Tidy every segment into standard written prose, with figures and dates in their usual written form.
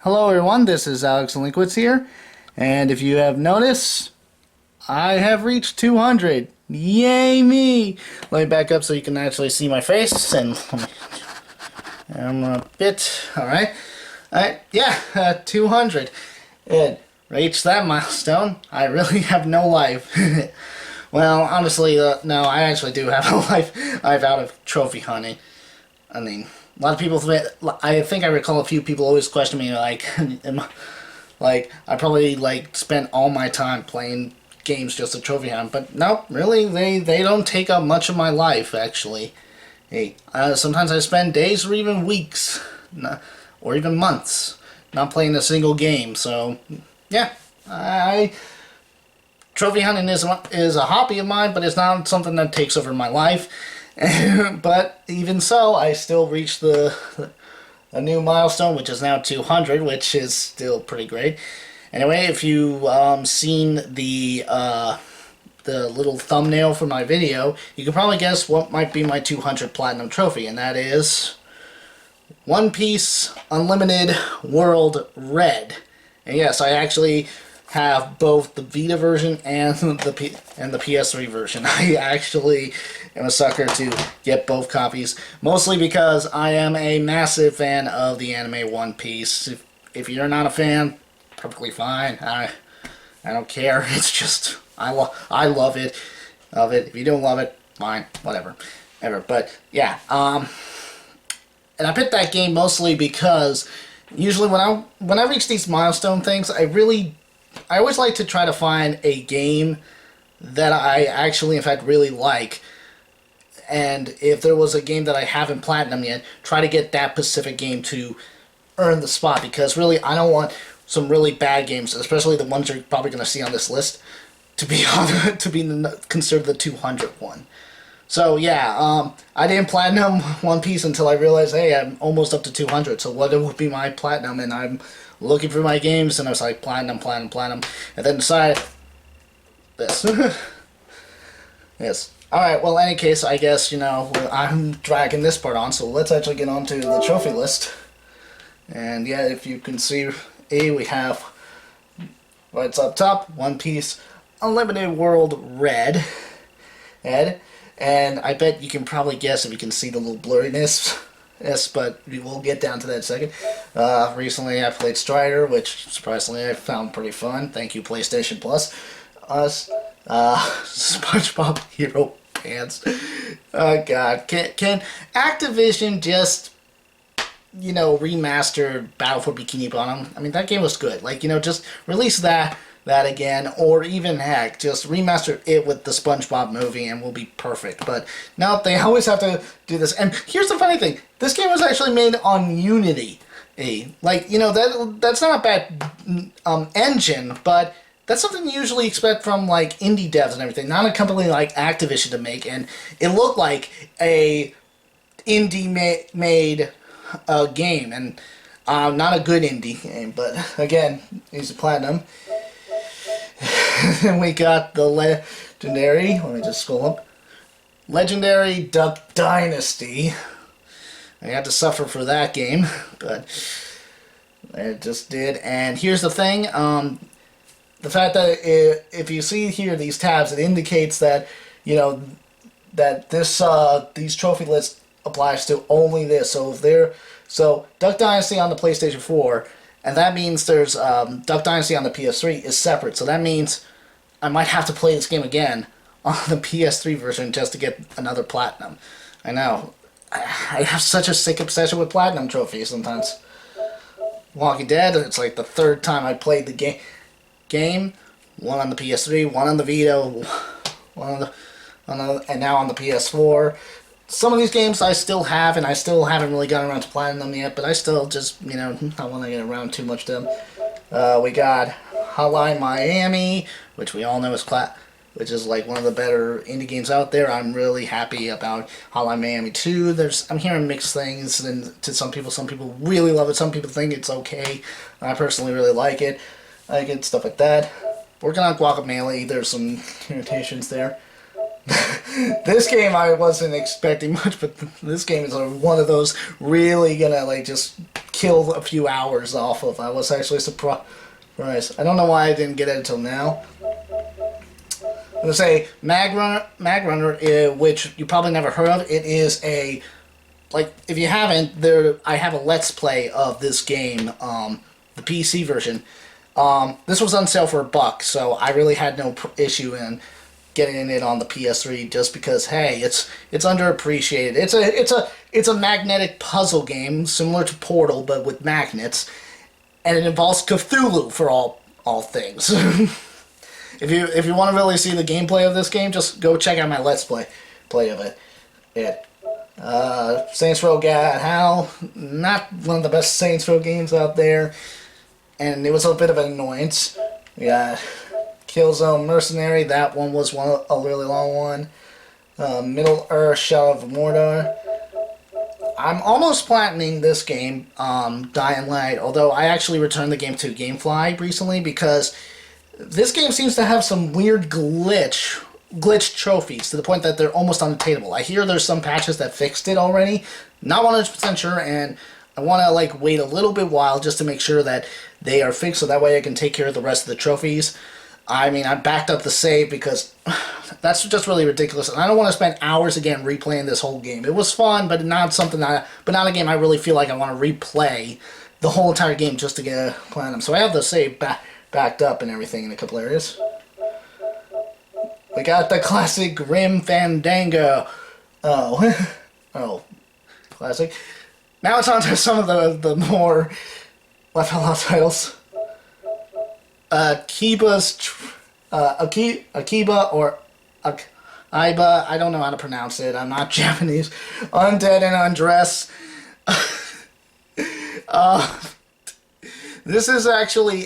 Hello everyone, this is Alex Delinquents here, and if you have noticed, I have reached 200. Yay me! Let me back up so you can actually see my face, and I'm a bit, alright. Alright, yeah, 200. It reached that milestone. I really have no life. Well, honestly, no, I actually do have a life. I'm out of trophy hunting. I mean, a lot of people, I think I recall a few people always question me, like, I probably, spent all my time playing games just to trophy hunt, but no, really, they don't take up much of my life, actually. Hey, sometimes I spend days or even weeks, or even months, not playing a single game, so, yeah, trophy hunting is a hobby of mine, but it's not something that takes over my life. But even so, I still reached a new milestone, which is now 200, which is still pretty great. Anyway, if you seen the little thumbnail for my video, you can probably guess what might be my 200 platinum trophy, and that is One Piece Unlimited World Red. And yes, I actually have both the Vita version and the PS3 version. I actually am a sucker to get both copies, mostly because I am a massive fan of the anime One Piece. If you're not a fan, perfectly fine. I don't care. It's just I love it. If you don't love it, fine, whatever. But yeah, and I picked that game mostly because usually when I reach these milestone things, I always like to try to find a game that I actually, in fact, really like. And if there was a game that I haven't platinumed yet, try to get that specific game to earn the spot. Because really, I don't want some really bad games, especially the ones you're probably going to see on this list, to be considered the 200 one. So yeah, I didn't platinum One Piece until I realized, hey, I'm almost up to 200. So what would be my platinum? And I'm looking for my games, and I was like, platinum, and then decided this. Yes. Alright, well, in any case, I guess, I'm dragging this part on, so let's actually get on to the trophy list. And yeah, if you can see, we have, right up top, One Piece Unlimited World Red. And I bet you can probably guess if you can see the little blurriness. Yes, but we will get down to that in a second. Recently I played Strider, which surprisingly I found pretty fun. Thank you, PlayStation Plus. SpongeBob Hero Pants. Oh god, can Activision just, remaster Battle for Bikini Bottom? I mean, that game was good. Just release that again, or even heck, just remaster it with the SpongeBob movie and we'll be perfect. But no, they always have to do this. And here's the funny thing: this game was actually made on Unity. That's not a bad engine, but that's something you usually expect from indie devs and everything, not a company like Activision to make. And it looked like a indie made game, and not a good indie game. But again, he's a platinum. And we got the legendary, let me just scroll up, legendary Duck Dynasty. I had to suffer for that game, but I just did. And here's the thing, the fact that if you see here these tabs, it indicates that, that these trophy lists applies to only this. So Duck Dynasty on the PlayStation 4, and that means there's Duck Dynasty on the PS3 is separate. So that means I might have to play this game again on the PS3 version just to get another platinum. I know. I have such a sick obsession with platinum trophies sometimes. Walking Dead, it's like the third time I played the game. One on the PS3, one on the Vita, and now on the PS4. Some of these games I still have, and I still haven't really gotten around to playing them yet, but I still just, I want to get around too much to them. We got Hotline Miami, which we all know is which is one of the better indie games out there. I'm really happy about Hotline Miami 2. I'm hearing mixed things, and to some people really love it, some people think it's okay. I personally really like it. I like it, stuff like that. Working on Guacamelee, there's some irritations there. This game I wasn't expecting much, but this game is one of those really gonna just killed a few hours off of. I was actually surprised. I don't know why I didn't get it until now. I'm going to say Mag Runner, which you probably never heard of. It is a, like, if you haven't, I have a Let's Play of this game, the PC version. This was on sale for $1, so I really had no issue in getting it on the PS3 just because, hey, it's underappreciated. It's a magnetic puzzle game similar to Portal but with magnets, and it involves Cthulhu for all things. If you want to really see the gameplay of this game, just go check out my Let's Play of it. Saints Row got HAL, not one of the best Saints Row games out there, and it was a bit of an annoyance. We got Killzone Mercenary, that one was a really long one. Middle Earth Shadow of Mordor. I'm almost platinuming this game, Dying Light, although I actually returned the game to GameFly recently because this game seems to have some weird glitch trophies to the point that they're almost unattainable. I hear there's some patches that fixed it already. Not 100% sure, and I want to like wait a little bit while just to make sure that they are fixed so that way I can take care of the rest of the trophies. I mean, I backed up the save because that's just really ridiculous, and I don't want to spend hours again replaying this whole game. It was fun, but not a game I really feel like I want to replay the whole entire game just to get a platinum. So I have the save backed up and everything in a couple areas. We got the classic Grim Fandango. Oh, classic. Now it's on to some of the more left-out titles. Akiba or Aiba, I don't know how to pronounce it. I'm not Japanese. Undead and Undress. This is actually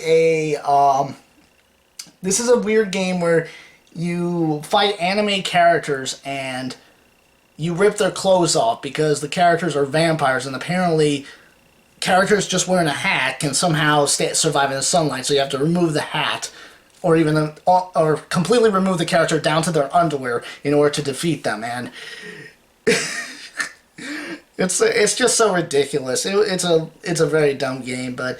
this is a weird game where you fight anime characters and you rip their clothes off because the characters are vampires, and apparently characters just wearing a hat can somehow survive in the sunlight, so you have to remove the hat or even or completely remove the character down to their underwear in order to defeat them, and it's just so ridiculous. It's a very dumb game, but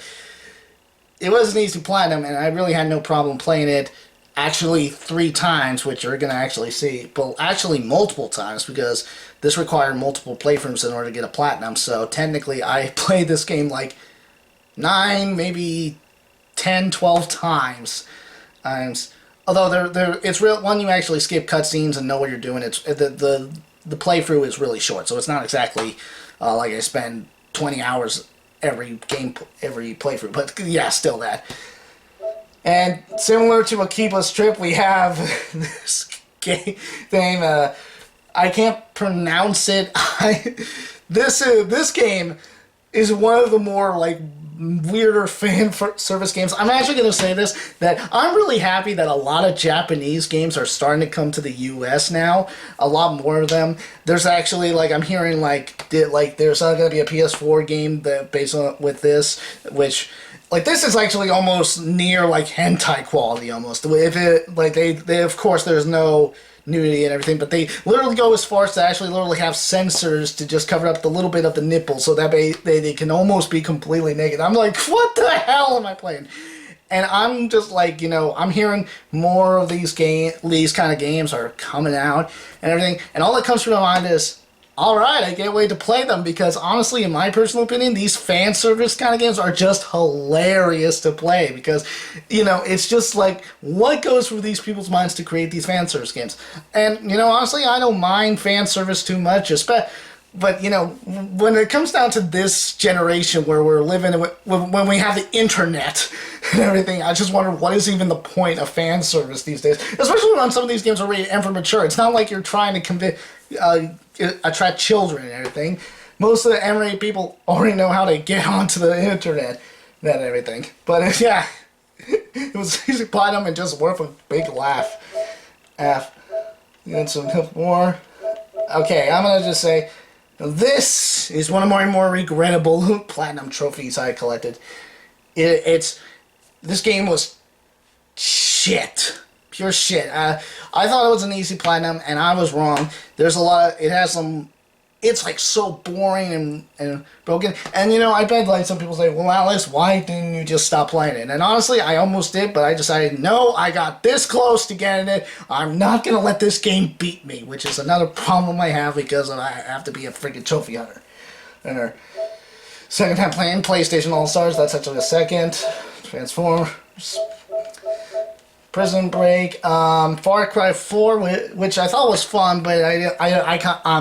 it was an easy platinum, and I really had no problem playing it actually 3 times, which you're going to actually see, but actually multiple times, because this required multiple playthroughs in order to get a platinum. So technically I played this game like 9, maybe 10, 12 times. Although it's real when you actually skip cutscenes and know what you're doing. It's the playthrough is really short, so it's not exactly like I spend 20 hours every playthrough, but yeah, still that. And similar to Akiba's Trip, we have this game thing. I can't pronounce it. This game is one of the more like weirder fan service games. I'm actually going to say this, that I'm really happy that a lot of Japanese games are starting to come to the US now. A lot more of them. There's actually, like, I'm hearing like there's going to be a PS4 game that based on with this, which, like, this is actually almost near like hentai quality almost. If it like they of course there's no nudity and everything, but they literally go as far as to actually literally have sensors to just cover up the little bit of the nipple so that they can almost be completely naked. I'm like, what the hell am I playing? And I'm just like, I'm hearing more of these kind of games are coming out and everything, and all that comes to my mind is, alright, I can't wait to play them, because honestly, in my personal opinion, these fan service kind of games are just hilarious to play, because, it's just like, what goes through these people's minds to create these fan service games? And, honestly, I don't mind fan service too much, but, when it comes down to this generation where we're living, when we have the internet and everything, I just wonder what is even the point of fan service these days, especially when some of these games are rated M for mature. It's not like you're trying to attract children and everything. Most of the M-rated people already know how to get onto the internet and everything. But yeah, it was easy platinum and just worth a big laugh. And some more. Okay, I'm gonna just say, this is one of my more regrettable platinum trophies I collected. This game was shit. Pure shit. I thought it was an easy platinum, and I was wrong. It has some it's like so boring and broken. And you know, I bet like some people say, well, Alice, why didn't you just stop playing it? And honestly, I almost did, but I decided, no, I got this close to getting it. I'm not gonna let this game beat me, which is another problem I have because I have to be a freaking trophy hunter. And our second time playing PlayStation All Stars, that's actually the second. Transformers. Prison Break, Far Cry 4, which I thought was fun, but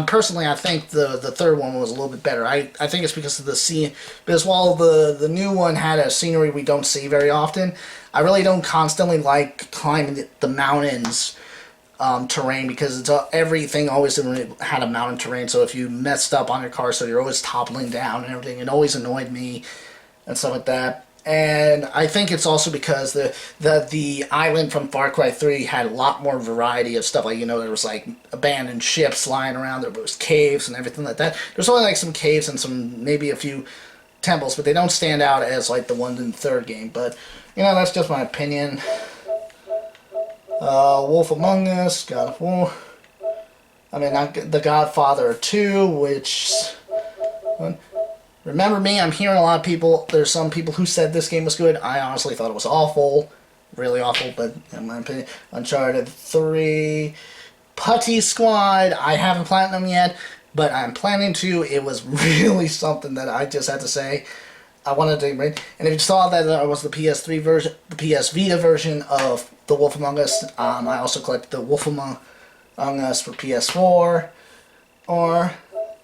personally, I think the third one was a little bit better. I think it's because of the scene, because while the new one had a scenery we don't see very often, I really don't constantly like climbing the mountains terrain, because it's everything always had a mountain terrain, so if you messed up on your car, so you're always toppling down and everything, it always annoyed me and stuff like that. And I think it's also because the island from Far Cry 3 had a lot more variety of stuff. Like, you know, there was like abandoned ships lying around, there was caves and everything like that. There's only like some caves and some, maybe a few temples, but they don't stand out as like the ones in the third game. But, you know, that's just my opinion. Wolf Among Us, God of War. I mean, The Godfather 2, which... Remember me, I'm hearing a lot of people, there's some people who said this game was good. I honestly thought it was awful. Really awful, but in my opinion. Uncharted 3. Putty Squad. I haven't platinum yet, but I'm planning to. It was really something that I just had to say. I wanted to bring. And if you saw that there was the PS3 version, the PS Vita version of The Wolf Among Us, I also collected The Wolf Among Us for PS4. Or...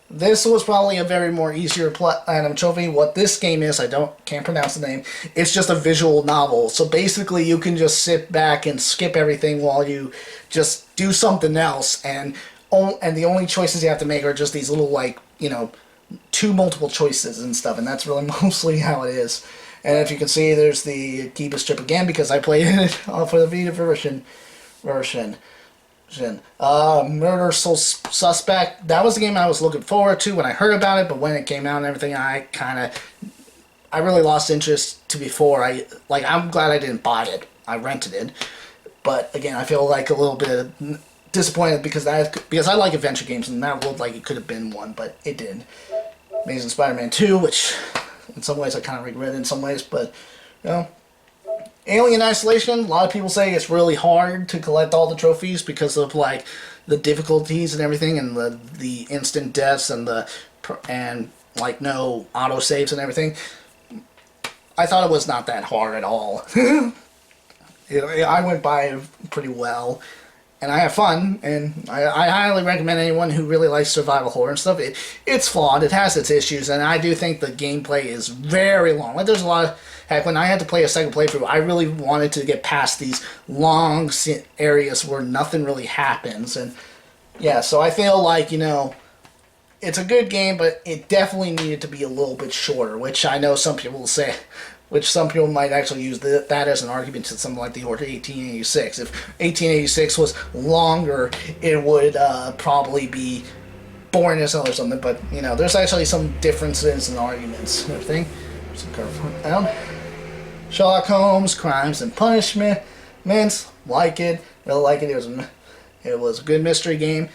this was probably a very more easier platinum trophy. What this game is, can't pronounce the name. It's just a visual novel. So basically, you can just sit back and skip everything while you just do something else. And the only choices you have to make are just these little, like, you know, 2 multiple choices and stuff. And that's really mostly how it is. And if you can see, there's the Kiba strip again, because I played it for the Vita version. Murder Soul Suspect. That was the game I was looking forward to when I heard about it, but when it came out and everything, I really lost interest to before. I'm glad I didn't buy it. I rented it. But again, I feel like a little bit disappointed because I like adventure games, and that looked like it could have been one, but it didn't. Amazing Spider-Man 2, which in some ways I kind of regret in some ways, but you know. Alien Isolation, a lot of people say it's really hard to collect all the trophies because of like the difficulties and everything, and the instant deaths and like no auto saves and everything. I thought it was not that hard at all. I went by it pretty well, and I have fun, and I highly recommend anyone who really likes survival horror and stuff. It's flawed, it has its issues, and I do think the gameplay is very long. Like, there's a lot of... Heck, when I had to play a second playthrough, I really wanted to get past these long areas where nothing really happens. And yeah, so I feel like, you know, it's a good game, but it definitely needed to be a little bit shorter, which I know some people will say, which some people might actually use that as an argument to something like the Order 1886. If 1886 was longer, it would probably be boring as hell or something, but, you know, there's actually some differences in arguments and everything. Some curve down. Sherlock Holmes, Crimes and Punishment. Like it. Really like it. It was a good mystery game.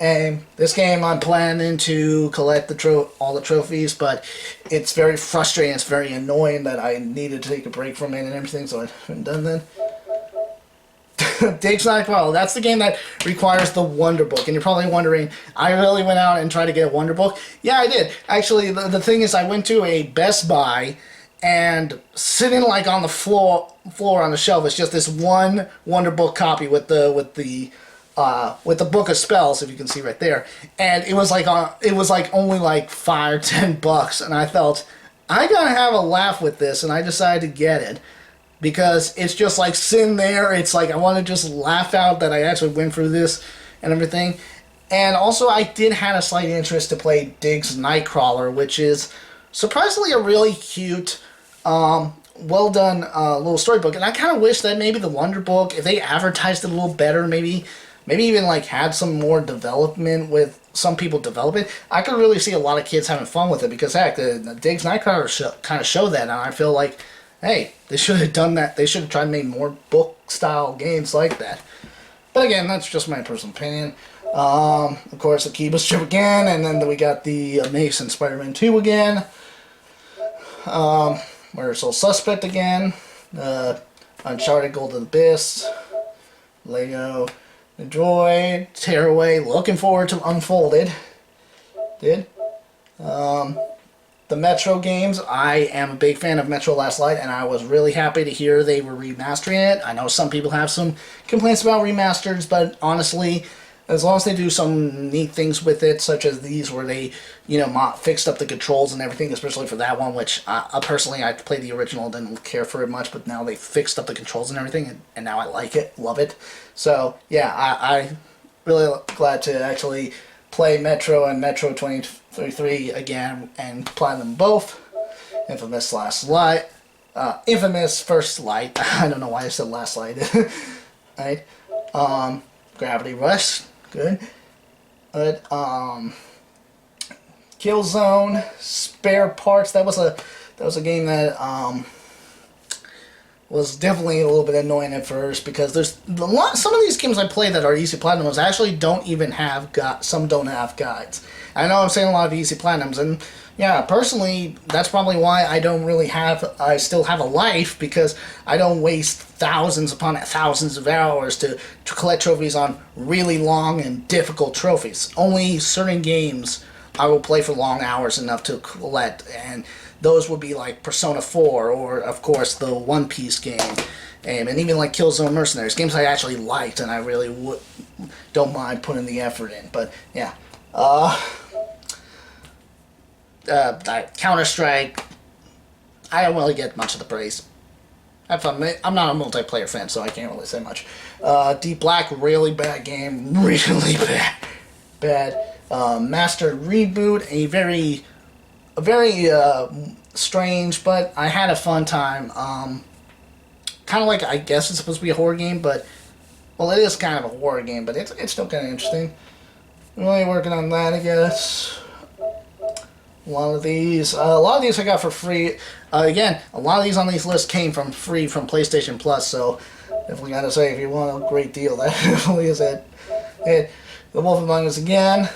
And this game I'm planning to collect all the trophies, but it's very frustrating. It's very annoying that I needed to take a break from it and everything, so I haven't done that. Diggs Nightcrawler. That's the game that requires the Wonder Book. And you're probably wondering, I really went out and tried to get a Wonder Book? Yeah, I did. Actually, the thing is, I went to a Best Buy, and sitting like on the floor on the shelf is just this one Wonder Book copy with the Book of Spells, if you can see right there. And it was like only like $5 or $10, and I felt I gotta have a laugh with this, and I decided to get it. Because it's just like sitting there, it's like I want to just laugh out that I actually went through this and everything. And also I did have a slight interest to play Diggs Nightcrawler, which is surprisingly a really cute, well done little storybook. And I kind of wish that maybe the Wonder Book, if they advertised it a little better, maybe even like had some more development with some people develop it, I could really see a lot of kids having fun with it. Because heck, the Diggs Nightcrawler kind of show that, and I feel like, hey, they should have done that. They should have tried to make more book-style games like that. But again, that's just my personal opinion. Of course, the Kiba strip again, and then we got the Amazing Spider-Man 2 again. Murder Soul Suspect again. Uncharted Golden Abyss. Lego The Droid. Tearaway. Looking forward to Unfolded. The Metro games, I am a big fan of Metro Last Light, and I was really happy to hear they were remastering it. I know some people have some complaints about remasters, but honestly, as long as they do some neat things with it, such as these where they, fixed up the controls and everything, especially for that one, which personally, I played the original, didn't care for it much, but now they fixed up the controls and everything, and now I like it, love it. So, yeah, I really glad to actually play Metro and Metro 2033 again and play them both. Infamous Last Light. Infamous First Light. I don't know why I said Last Light. Right? Gravity Rush. Good. But, Killzone. Spare Parts. That was a game that was definitely a little bit annoying at first, because there's some of these games I play that are easy platinums actually don't even have some don't have guides. I know I'm saying a lot of easy platinums, and yeah, personally, that's probably why I still have a life, because I don't waste thousands upon thousands of hours to collect trophies on really long and difficult trophies. Only certain games I will play for long hours enough to collect, and those would be like Persona 4, or of course the One Piece game, and even like Killzone Mercenaries, games I actually liked and I really don't mind putting the effort in. But yeah, Counter-Strike, I don't really get much of the praise. I'm not a multiplayer fan, so I can't really say much. Deep Black, really bad game, really bad. Master Reboot, a very strange, but I had a fun time. Kind of like, I guess it's supposed to be a horror game, but, well, it is kind of a horror game, but it's still kind of interesting. Really working on that, I guess. A lot of these I got for free. Again, a lot of these on these lists came from free from PlayStation Plus, so definitely gotta say, if you want a great deal, that definitely is it. The Wolf Among Us again.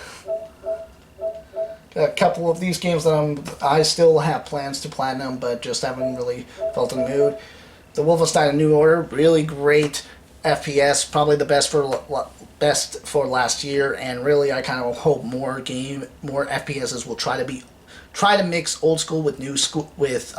A couple of these games that I still have plans to platinum, but just haven't really felt in the mood. The Wolfenstein New Order, really great FPS, probably the best for last year, and really I kind of hope more FPSs will try to mix old school with new school with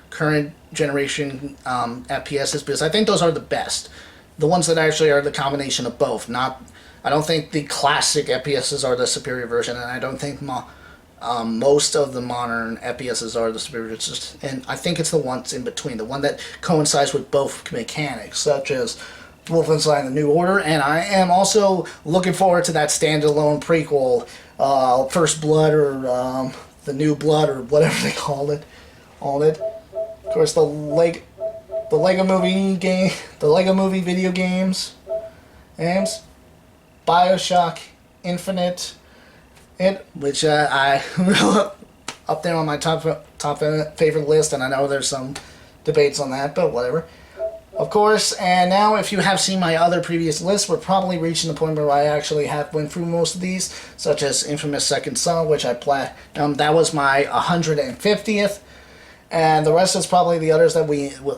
current generation FPSs, because I think those are the best. The ones that actually are the combination of both. I don't think the classic FPSs are the superior version, and I don't think most of the modern FPSs are the superior, and I think it's the ones in between, the one that coincides with both mechanics, such as Wolfenstein: The New Order, and I am also looking forward to that standalone prequel, First Blood, or The New Blood, or whatever they called it. Of course, the Lego Movie video games, BioShock Infinite. Which I up there on my top favorite list, and I know there's some debates on that, but whatever. Of course, and now if you have seen my other previous lists, we're probably reaching the point where I actually have went through most of these, such as Infamous Second Son, which that was my 150th, and the rest is probably the others that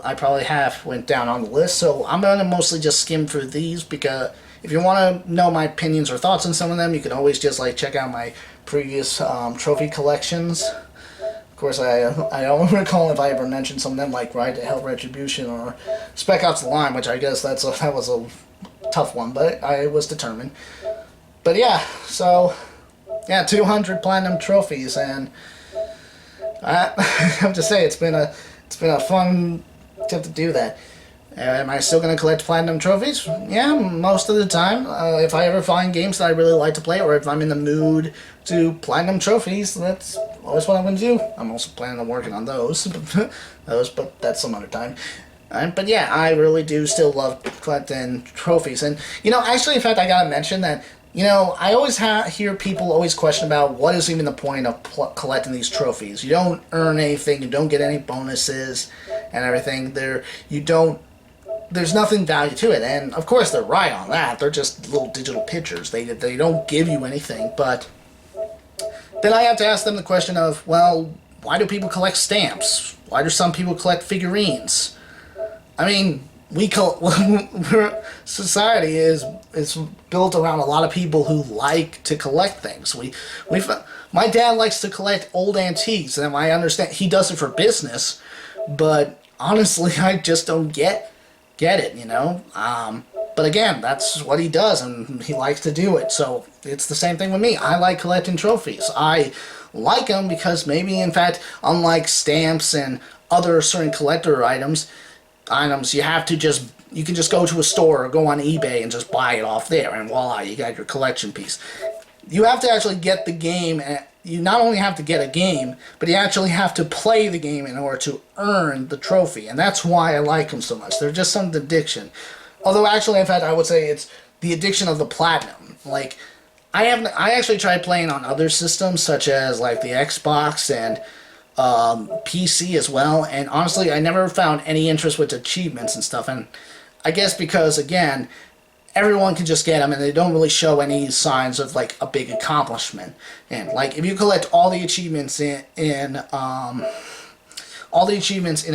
I probably have went down on the list. So I'm going to mostly just skim through these, because if you want to know my opinions or thoughts on some of them, you can always just check out my previous trophy collections. Of course, I don't recall if I ever mentioned some of them, like Ride to Hell Retribution or Spec Ops: The Line, which I guess that was a tough one, but I was determined. But yeah, so yeah, 200 platinum trophies, and I have to say it's been a fun tip to do that. Am I still going to collect platinum trophies? Yeah, most of the time. If I ever find games that I really like to play, or if I'm in the mood to platinum trophies, that's always what I'm going to do. I'm also planning on working on those, but that's some other time. But yeah, I really do still love collecting trophies. And, actually, in fact, I got to mention that, I always hear people always question about what is even the point of collecting these trophies. You don't earn anything, you don't get any bonuses and everything. You don't there's nothing value to it. And of course they're right on that. They're just little digital pictures. They don't give you anything. But then I have to ask them the question of, well, why do people collect stamps? Why do some people collect figurines? I mean, society is built around a lot of people who like to collect things. My dad likes to collect old antiques, and I understand he does it for business, but honestly, I just don't get it, you know? But again, that's what he does, and he likes to do it. So it's the same thing with me. I like collecting trophies. I like them because maybe, in fact, unlike stamps and other certain collector items, you can just go to a store or go on eBay and just buy it off there, and voila, you got your collection piece. You have to actually get the game, and you not only have to get a game, but you actually have to play the game in order to earn the trophy, and that's why I like them so much. They're just some addiction. Although actually, in fact, I would say it's the addiction of the platinum. Like, I actually tried playing on other systems, such as like the Xbox and PC as well, and honestly, I never found any interest with achievements and stuff, and I guess because, again, everyone can just get them, and they don't really show any signs of, like, a big accomplishment. And, like, if you collect all the achievements in a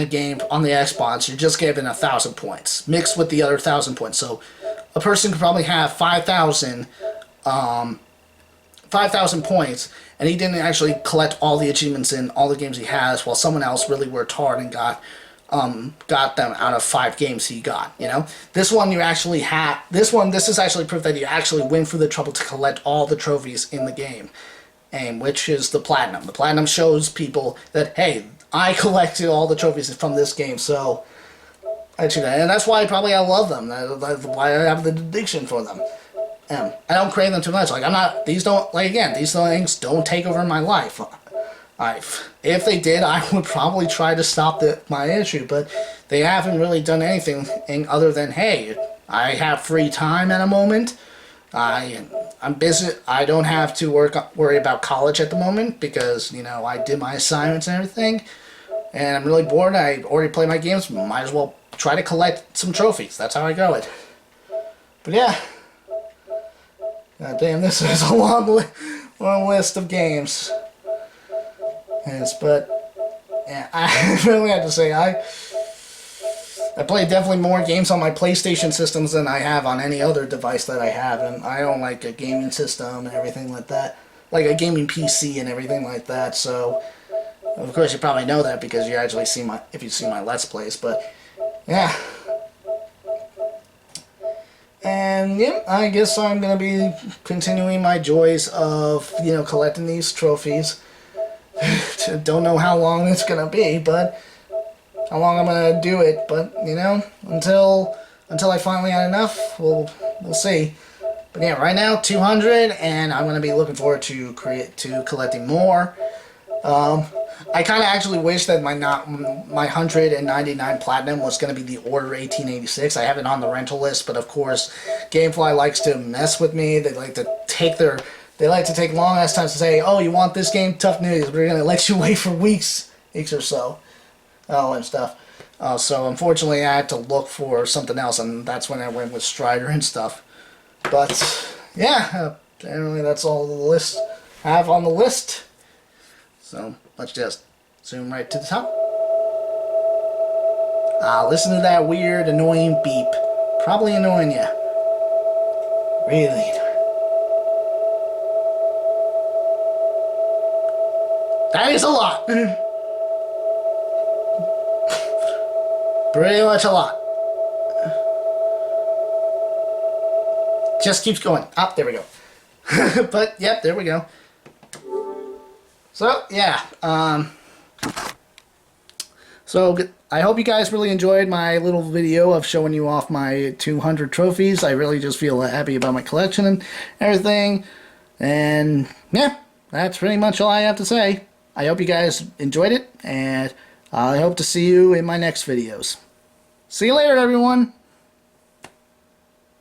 game on the Xbox, you're just given 1,000 points, mixed with the other 1,000 points. So, a person could probably have 5,000 points, and he didn't actually collect all the achievements in all the games he has, while someone else really worked hard and got them out of 5 games he got, you know? This one you actually have, this is actually proof that you actually went through the trouble to collect all the trophies in the game, and which is the platinum. The platinum shows people that, hey, I collected all the trophies from this game, so I do that. And that's why probably I love them. That's why I have the addiction for them. I don't crave them too much. Like, these things don't take over my life. If they did, I would probably try to stop my issue, but they haven't really done anything other than, hey, I have free time at a moment. I'm busy. I don't have to worry about college at the moment because, you know, I did my assignments and everything, and I'm really bored. I already play my games. Might as well try to collect some trophies. That's how I go it. But yeah. God damn, this is a long list of games. Yes, but yeah, I really have to say I play definitely more games on my PlayStation systems than I have on any other device that I have, and I don't like a gaming system and everything like that, like a gaming PC and everything like that. So, of course, you probably know that because you actually see if you see my Let's Plays. But yeah, and yeah, I guess I'm gonna be continuing my joys of, you know, collecting these trophies. Don't know how long it's gonna be, but how long I'm gonna do it. But you know, until I finally had enough, we'll see. But yeah, right now 200, and I'm gonna be looking forward to collecting more. I kind of actually wish that my 199 platinum was going to be the Order 1886. I have it on the rental list, but of course, GameFly likes to mess with me. They like to take long ass times to say, "Oh, you want this game? Tough news. We're going to let you wait for weeks or so." And stuff. So unfortunately, I had to look for something else, and that's when I went with Strider and stuff. But yeah, generally that's all the list I have on the list. So let's just zoom right to the top. Listen to that weird, annoying beep. Probably annoying you. Really annoying. That is a lot. Pretty much a lot. Just keeps going. There we go. But, yep, there we go. So, yeah. So, I hope you guys really enjoyed my little video of showing you off my 200 trophies. I really just feel happy about my collection and everything. And, yeah, that's pretty much all I have to say. I hope you guys enjoyed it, and I hope to see you in my next videos. See you later, everyone!